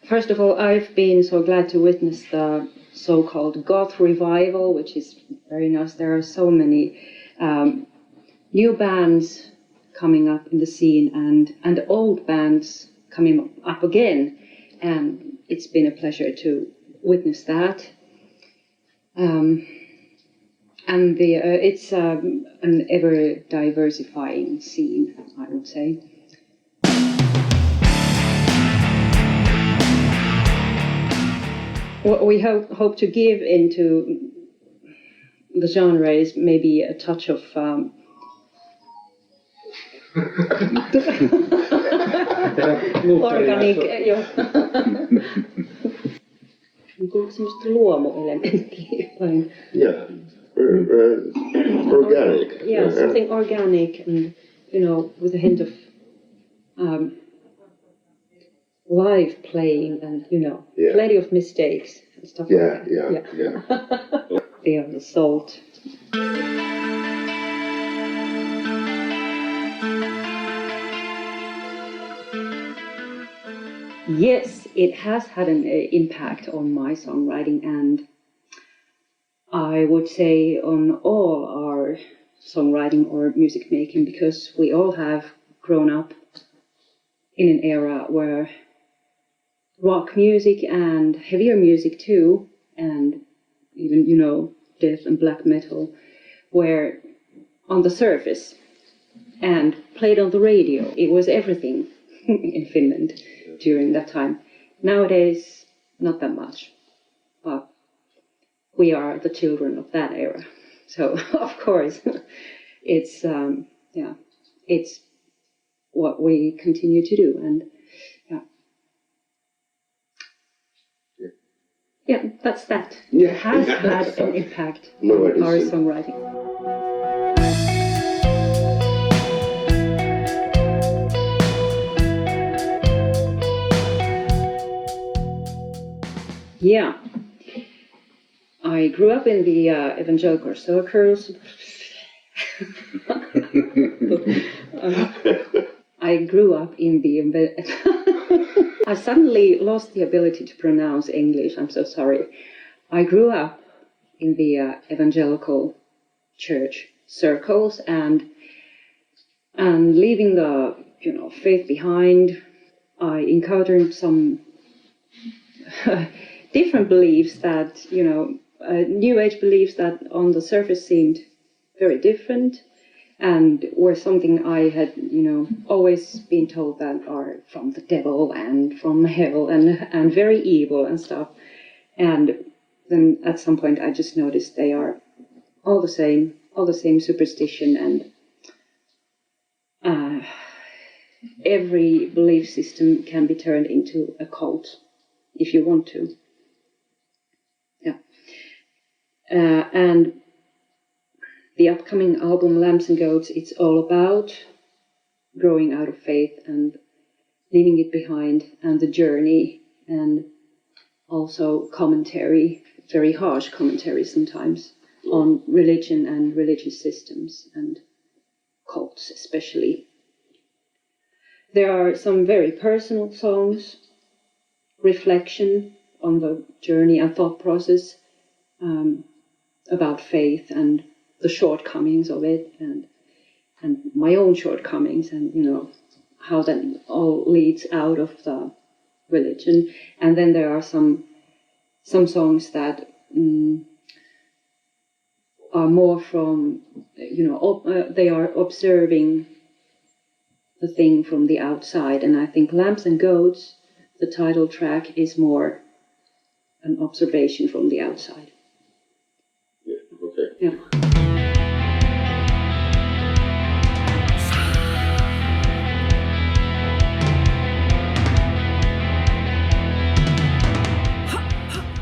First of all, I've been so glad to witness the so-called goth revival, which is very nice. There are so many new bands coming up in the scene and old bands coming up again, and it's been a pleasure to witness that. And it's an ever diversifying scene, I would say. What we hope to give into the genre is maybe a touch of organic, semmoista luomuelementtiä. Yeah, organic. Yeah, something organic and, with a hint of live playing and, plenty of mistakes and stuff like that. Yeah. They are the salt. Yes, it has had an impact on my songwriting, and I would say on all our songwriting or music making, because we all have grown up in an era where rock music and heavier music too, and even, death and black metal, were on the surface and played on the radio. It was everything in Finland during that time. Nowadays, not that much, but we are the children of that era. So, of course, it's it's what we continue to do, and yeah, that's that. Yeah. It has had an impact No, on our songwriting. Yeah, I grew up in the evangelical circles. I grew up in the... I suddenly lost the ability to pronounce English, I'm so sorry. I grew up in the evangelical church circles, and leaving the, faith behind, I encountered some different beliefs that, New Age beliefs that on the surface seemed very different, and were something I had, always been told that are from the devil and from hell and very evil and stuff. And then at some point I just noticed they are all the same superstition, and every belief system can be turned into a cult if you want to. Yeah. And the upcoming album, Lambs and Goats, it's all about growing out of faith and leaving it behind, and the journey, and also commentary, very harsh commentary sometimes, on religion and religious systems and cults especially. There are some very personal songs, reflection on the journey and thought process, about faith and the shortcomings of it, and my own shortcomings, and how that all leads out of the religion. And then there are some songs that are more from, they are observing the thing from the outside. And I think Lambs and Goats, the title track, is more an observation from the outside. Yeah, okay. Yeah.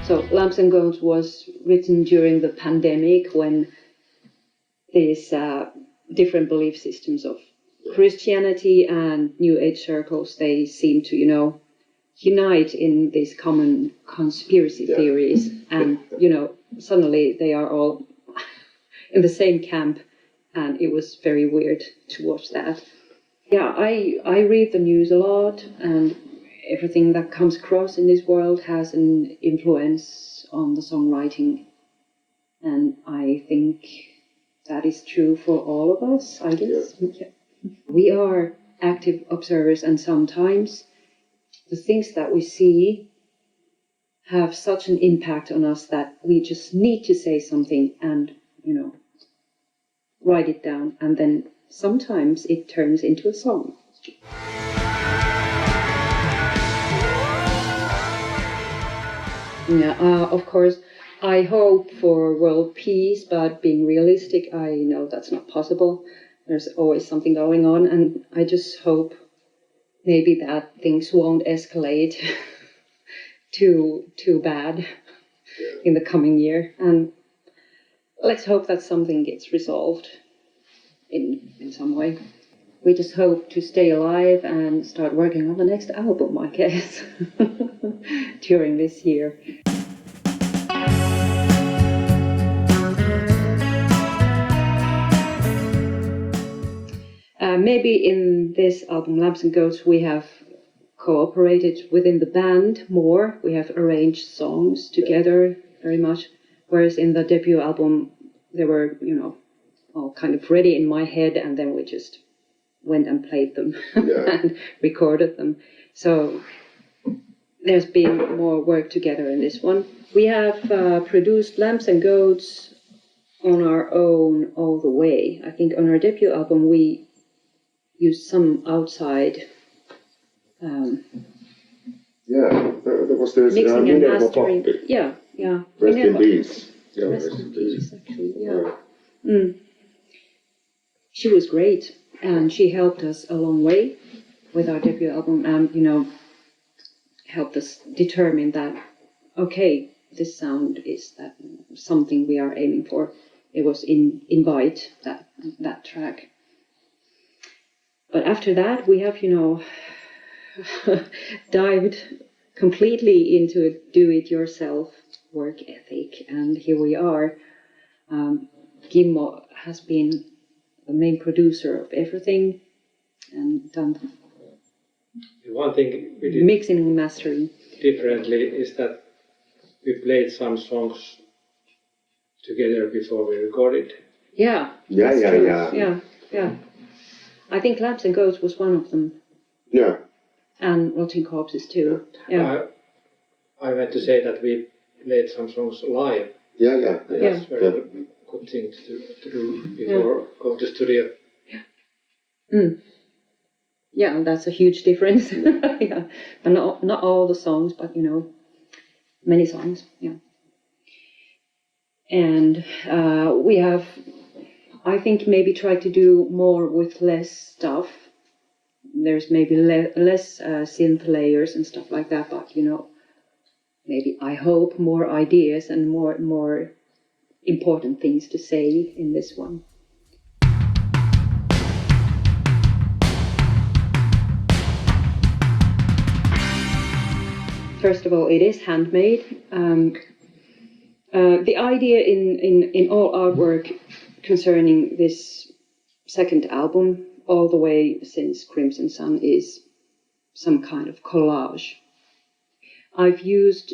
So Lambs and Goats was written during the pandemic, when these different belief systems of Christianity and New Age circles, they seem to, unite in these common conspiracy theories, and suddenly they are all in the same camp, and it was very weird to watch that. Yeah, I read the news a lot, and everything that comes across in this world has an influence on the songwriting, and I think that is true for all of us, I guess. Yeah. We are active observers, and sometimes the things that we see have such an impact on us that we just need to say something and, write it down, and then sometimes it turns into a song. Yeah, of course, I hope for world peace, but being realistic, I know that's not possible. There's always something going on, and I just hope maybe that things won't escalate too bad in the coming year. And let's hope that something gets resolved in some way. We just hope to stay alive and start working on the next album, I guess, during this year. Maybe in this album, Lamps and Goats, we have cooperated within the band more. We have arranged songs together very much, whereas in the debut album, they were, all kind of ready in my head, and then we just went and played them and recorded them. So there's been more work together in this one. We have produced Lamps and Goats on our own all the way. I think on our debut album we used some outside there was this mixing and mastering. Pappi. Yeah. Rest in peace. Yeah, rest in peace, actually. Yeah. She was great, and she helped us a long way with our debut album, and helped us determine that, okay, this sound is that something we are aiming for. It was Invite, that track. But after that, we have, dived completely into a do-it-yourself work ethic, and here we are. Kimmo has been the main producer of everything and done one thing we did mixing and mastering differently is that we played some songs together before we recorded. Yeah. I think Lamps and Goats was one of them. Yeah. And Rotting Corpses too. Yeah. I meant to say that we played some songs live. Yeah. That's very good thing to do before going to studio. Yeah, and that's a huge difference. Yeah, and not all the songs, but many songs. Yeah. And we have, I think, maybe tried to do more with less stuff. There's maybe less synth layers and stuff like that, but maybe I hope more ideas and more important things to say in this one. First of all, it is handmade. The idea in all artwork concerning this second album, all the way since Crimson Sun, is some kind of collage. I've used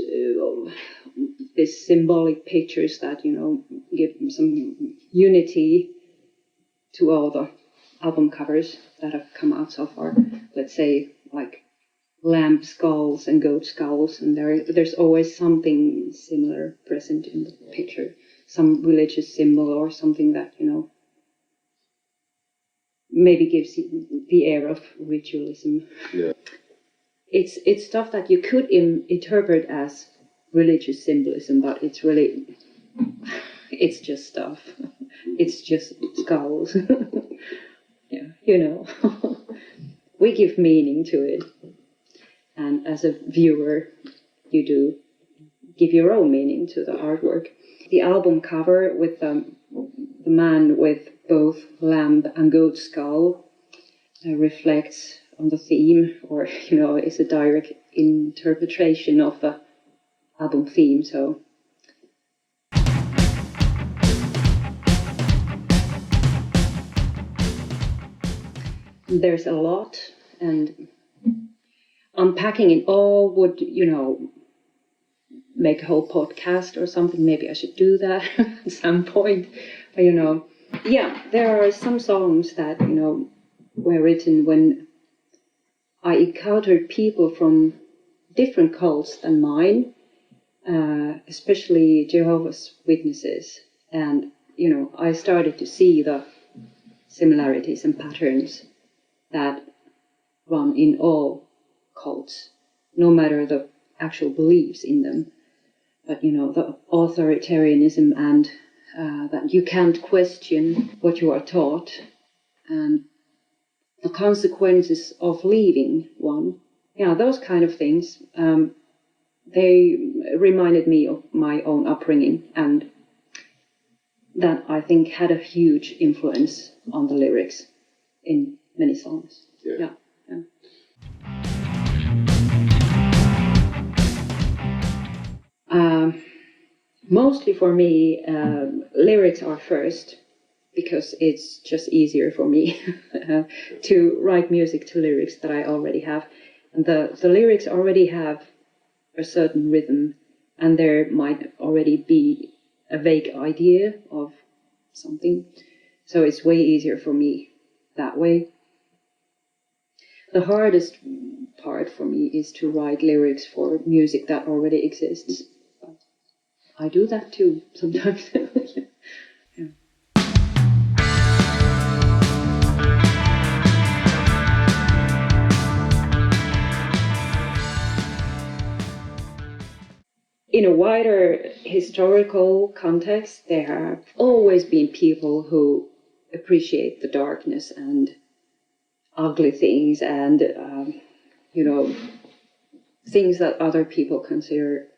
these symbolic pictures that give some unity to all the album covers that have come out so far. Let's say like lamb skulls and goat skulls, and there's always something similar present in the picture, some religious symbol or something that maybe gives the air of ritualism. Yeah. It's stuff that you could interpret as religious symbolism, but it's just stuff. It's just skulls. Yeah, we give meaning to it. And as a viewer, you do give your own meaning to the artwork. The album cover with the man with both lamb and goat skull reflects on the theme, or is a direct interpretation of the album theme. So there's a lot, and unpacking it all would, make a whole podcast or something. Maybe I should do that at some point. But, yeah, there are some songs that, were written when I encountered people from different cults than mine, especially Jehovah's Witnesses. And, I started to see the similarities and patterns that run in all cults, no matter the actual beliefs in them. But, the authoritarianism and that you can't question what you are taught, and the consequences of leaving one. Yeah, those kind of things, they reminded me of my own upbringing, and that I think had a huge influence on the lyrics in many songs. Yeah. Mostly for me, lyrics are first, because it's just easier for me to write music to lyrics that I already have. And the lyrics already have a certain rhythm, and there might already be a vague idea of something. So it's way easier for me that way. The hardest part for me is to write lyrics for music that already exists. I do that too sometimes. Yeah. In a wider historical context, there have always been people who appreciate the darkness and ugly things and, things that other people consider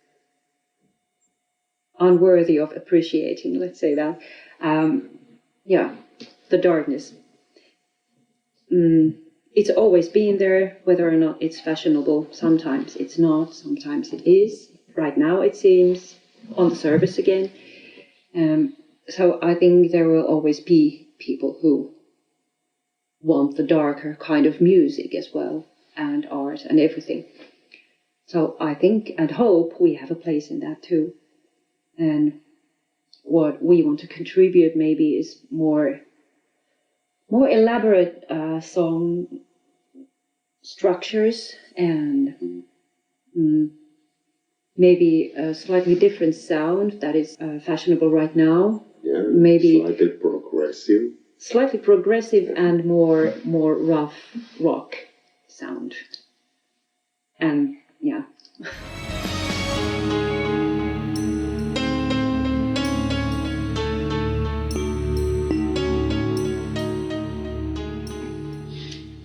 unworthy of appreciating, let's say that. The darkness. It's always been there, whether or not it's fashionable. Sometimes it's not, sometimes it is. Right now it seems on the surface again. So I think there will always be people who want the darker kind of music as well, and art and everything. So I think and hope we have a place in that too. And what we want to contribute maybe is more elaborate song structures, and maybe a slightly different sound that is fashionable right now. Yeah, maybe slightly progressive. And more rough rock sound. And yeah.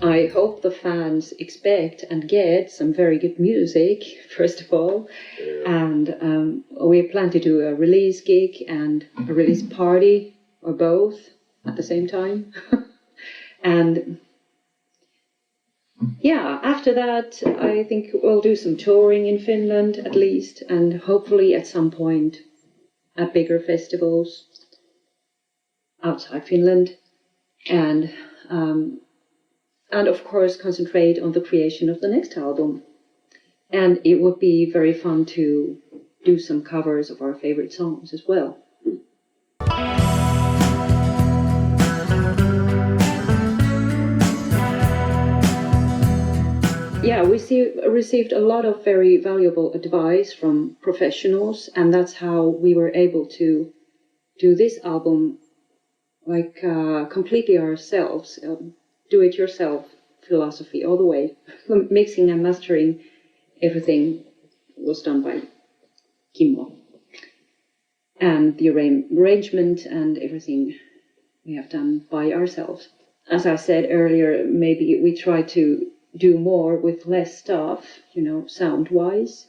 I hope the fans expect and get some very good music, first of all. And we plan to do a release gig and a release party, or both, at the same time. And yeah, after that, I think we'll do some touring in Finland, at least, and hopefully at some point at bigger festivals outside Finland. And of course concentrate on the creation of the next album. And it would be very fun to do some covers of our favorite songs as well. Yeah, we received a lot of very valuable advice from professionals, and that's how we were able to do this album completely ourselves. Do-it-yourself philosophy all the way. Mixing and mastering, everything was done by Kimmo. And the arrangement and everything we have done by ourselves. As I said earlier, maybe we try to do more with less stuff, sound-wise,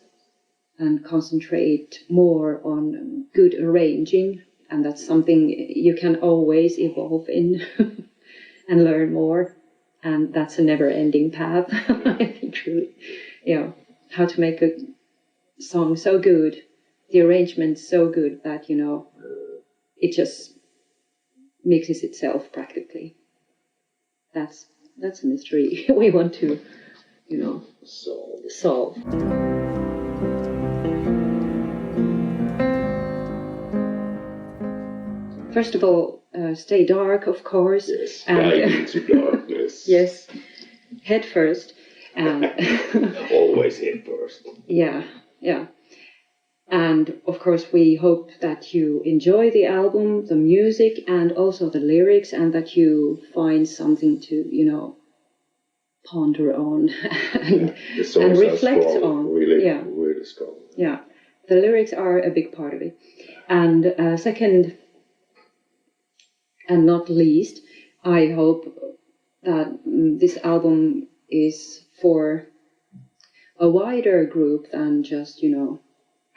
and concentrate more on good arranging. And that's something you can always evolve in. And learn more, and that's a never-ending path. I think, really, how to make a song so good, the arrangement so good that, you know, it just mixes itself practically. That's a mystery we want to, you know, solve. First of all, stay dark, of course. Yes, and dive into darkness. Yes, head first. And Always head first. Yeah. And of course, we hope that you enjoy the album, the music, and also the lyrics, and that you find something to, you know, ponder on and reflect on. Really strong. Yeah, the lyrics are a big part of it. And second, and not least, I hope that this album is for a wider group than just, you know,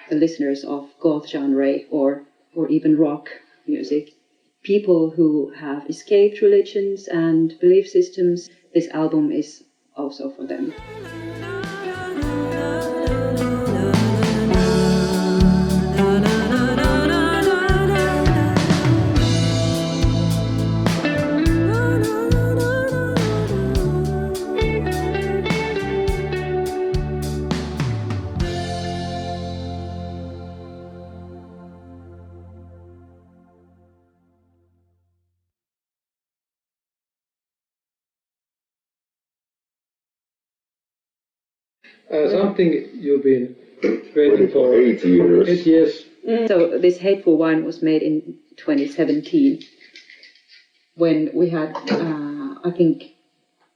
the listeners of goth genre or even rock music. People who have escaped religions and belief systems, this album is also for them. Something you've been waiting for 8 years. 8 years. So this Hateful Wine was made in 2017 when we had, I think,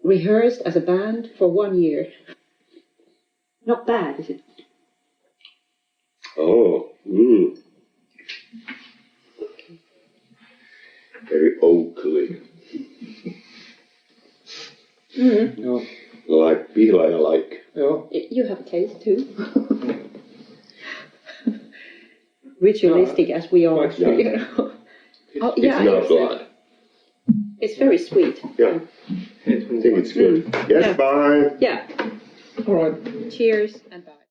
rehearsed as a band for 1 year. Not bad, is it? Oh, very oaky. No. Like pihlaaja-like. Yeah. You have a taste too. Ritualistic as we are. Yeah. You know. Oh, It's yeah, not blood. it's very sweet. Yeah, I think it's good. Yes, Yeah. bye. Yeah. All right. Cheers and bye.